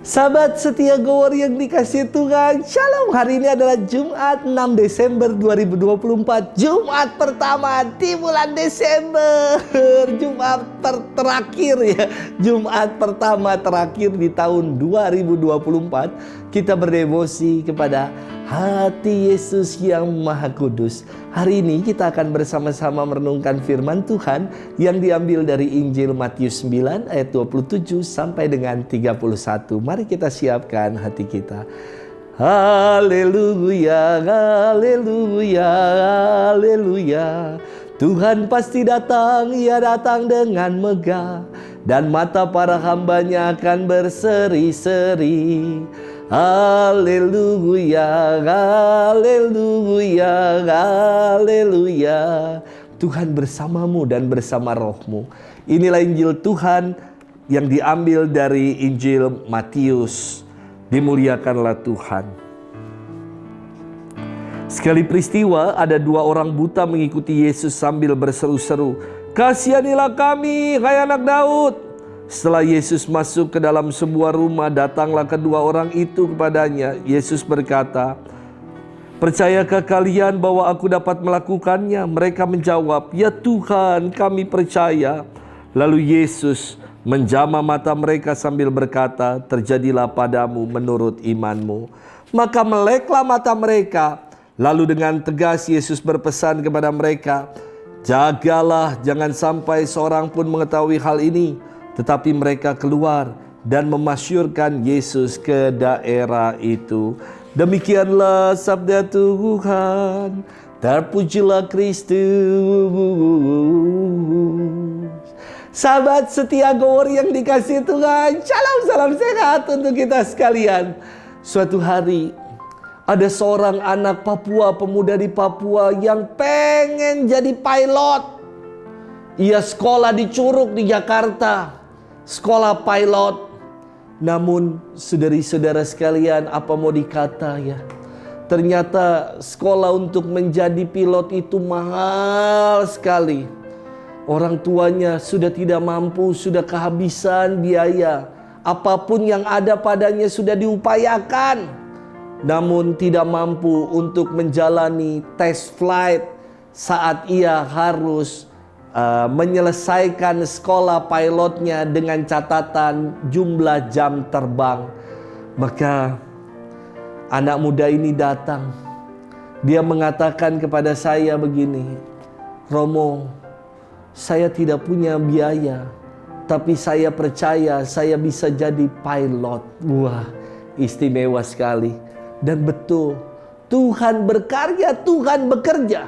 Sahabat setia Gowor yang dikasihi Tuhan, Shalom. Hari ini adalah Jumat 6 Desember 2024, Jumat pertama di bulan Desember, Jumat terakhir ya, Jumat pertama terakhir di tahun 2024. Kita berdevosi kepada hati Yesus yang Maha Kudus. Hari ini kita akan bersama-sama merenungkan firman Tuhan yang diambil dari Injil Matius 9 ayat 27 sampai dengan 31. Mari kita siapkan hati kita. Haleluya, haleluya, haleluya. Tuhan pasti datang, Ia datang dengan megah, dan mata para hambanya akan berseri-seri. Haleluya, haleluya, haleluya. Tuhan bersamamu dan bersama rohmu. Inilah Injil Tuhan yang diambil dari Injil Matius. Dimuliakanlah Tuhan. Sekali peristiwa, ada dua orang buta mengikuti Yesus sambil berseru-seru, "Kasihanilah kami, hai anak Daud." Setelah Yesus masuk ke dalam sebuah rumah, datanglah kedua orang itu kepadanya. Yesus berkata, "Percayakah kalian bahwa aku dapat melakukannya?" Mereka menjawab, "Ya Tuhan, kami percaya." Lalu Yesus menjamah mata mereka sambil berkata, "Terjadilah padamu menurut imanmu." Maka meleklah mata mereka. Lalu dengan tegas Yesus berpesan kepada mereka, "Jagalah, jangan sampai seorang pun mengetahui hal ini." Tetapi mereka keluar dan memasyurkan Yesus ke daerah itu. Demikianlah sabda Tuhan. Terpujilah Kristus. Sahabat setia Gowor yang dikasihi Tuhan, Shalom, salam sehat untuk kita sekalian. Suatu hari ada seorang anak Papua, pemuda di Papua yang pengen jadi pilot. Ia sekolah di Curug di Jakarta, sekolah pilot. Namun saudari-saudara sekalian, apa mau dikata ya, ternyata sekolah untuk menjadi pilot itu mahal sekali. Orang tuanya sudah tidak mampu, sudah kehabisan biaya. Apapun yang ada padanya sudah diupayakan, namun tidak mampu untuk menjalani tes flight saat ia harus menyelesaikan sekolah pilotnya dengan catatan jumlah jam terbang. Maka anak muda ini datang. Dia mengatakan kepada saya begini, "Romo, saya tidak punya biaya, tapi saya percaya saya bisa jadi pilot." Wah, istimewa sekali. Dan betul, Tuhan berkarya, Tuhan bekerja.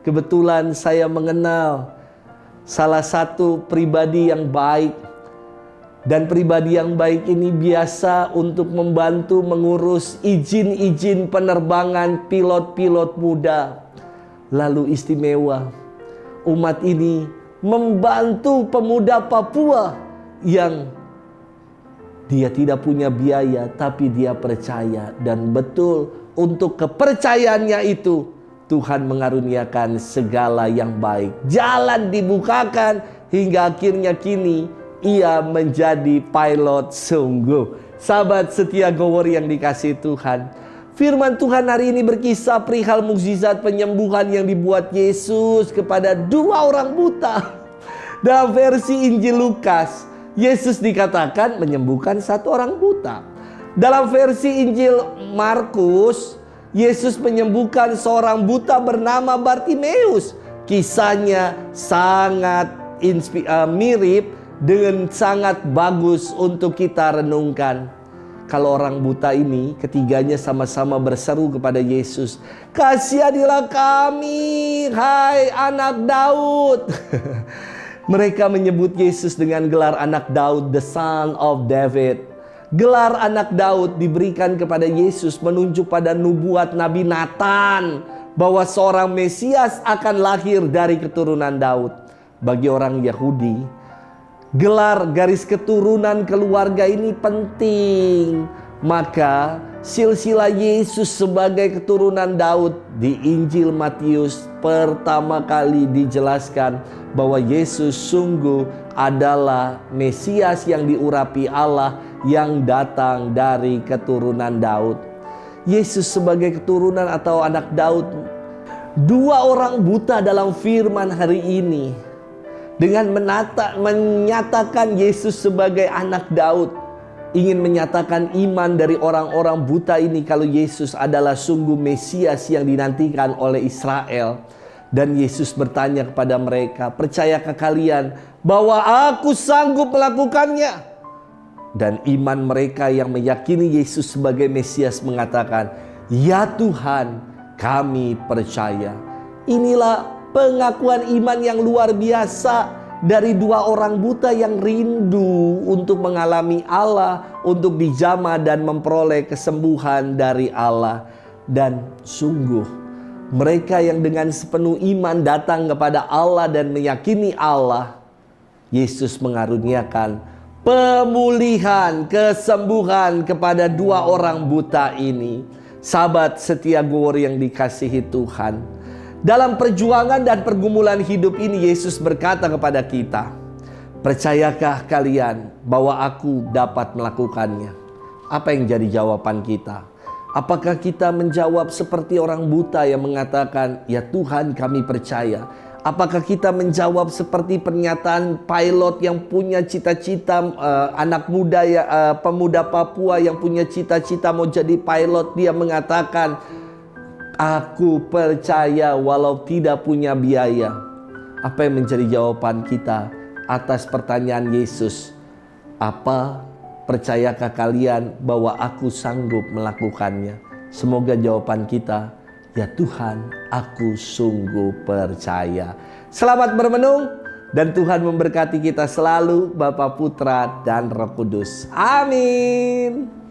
Kebetulan saya mengenal salah satu pribadi yang baik. Dan pribadi yang baik ini biasa untuk membantu mengurus izin-izin penerbangan pilot-pilot muda. Lalu istimewa, umat ini membantu pemuda Papua yang dia tidak punya biaya, tapi dia percaya. Dan betul, untuk kepercayaannya itu Tuhan mengaruniakan segala yang baik. Jalan dibukakan hingga akhirnya kini ia menjadi pilot sungguh. Sahabat setia Gowor yang dikasihi Tuhan, firman Tuhan hari ini berkisah perihal mukjizat penyembuhan yang dibuat Yesus kepada dua orang buta. Dalam versi Injil Lukas, Yesus dikatakan menyembuhkan satu orang buta. Dalam versi Injil Markus, Yesus menyembuhkan seorang buta bernama Bartimeus. Kisahnya sangat mirip dengan sangat bagus untuk kita renungkan. Kalau orang buta ini, ketiganya sama-sama berseru kepada Yesus, "Kasihanilah kami, hai anak Daud." Mereka menyebut Yesus dengan gelar anak Daud, the son of David. Gelar anak Daud diberikan kepada Yesus menunjuk pada nubuat Nabi Nathan bahwa seorang Mesias akan lahir dari keturunan Daud. Bagi orang Yahudi, gelar garis keturunan keluarga ini penting. Maka silsilah Yesus sebagai keturunan Daud di Injil Matius pertama kali dijelaskan bahwa Yesus sungguh adalah Mesias yang diurapi Allah, yang datang dari keturunan Daud. Yesus sebagai keturunan atau anak Daud. Dua orang buta dalam firman hari ini dengan menyatakan Yesus sebagai anak Daud, ingin menyatakan iman dari orang-orang buta ini kalau Yesus adalah sungguh Mesias yang dinantikan oleh Israel. Dan Yesus bertanya kepada mereka, percayakah kalian bahwa aku sanggup melakukannya? Dan iman mereka yang meyakini Yesus sebagai Mesias mengatakan, ya Tuhan, kami percaya. Inilah pengakuan iman yang luar biasa dari dua orang buta yang rindu untuk mengalami Allah, untuk dijamah dan memperoleh kesembuhan dari Allah. Dan sungguh mereka yang dengan sepenuh iman datang kepada Allah dan meyakini Allah, Yesus mengaruniakan pemulihan, kesembuhan kepada dua orang buta ini. Sahabat setia Gowor yang dikasihi Tuhan, dalam perjuangan dan pergumulan hidup ini Yesus berkata kepada kita, percayakah kalian bahwa aku dapat melakukannya? Apa yang jadi jawaban kita? Apakah kita menjawab seperti orang buta yang mengatakan, ya Tuhan kami percaya? Apakah kita menjawab seperti pernyataan pilot yang punya cita-cita, anak muda pemuda Papua yang punya cita-cita mau jadi pilot, dia mengatakan, aku percaya walau tidak punya biaya. Apa yang menjadi jawaban kita atas pertanyaan Yesus? Apa percayakah kalian bahwa aku sanggup melakukannya? Semoga jawaban kita, ya Tuhan, aku sungguh percaya. Selamat bermenung dan Tuhan memberkati kita selalu, Bapa, Putra, dan Roh Kudus. Amin.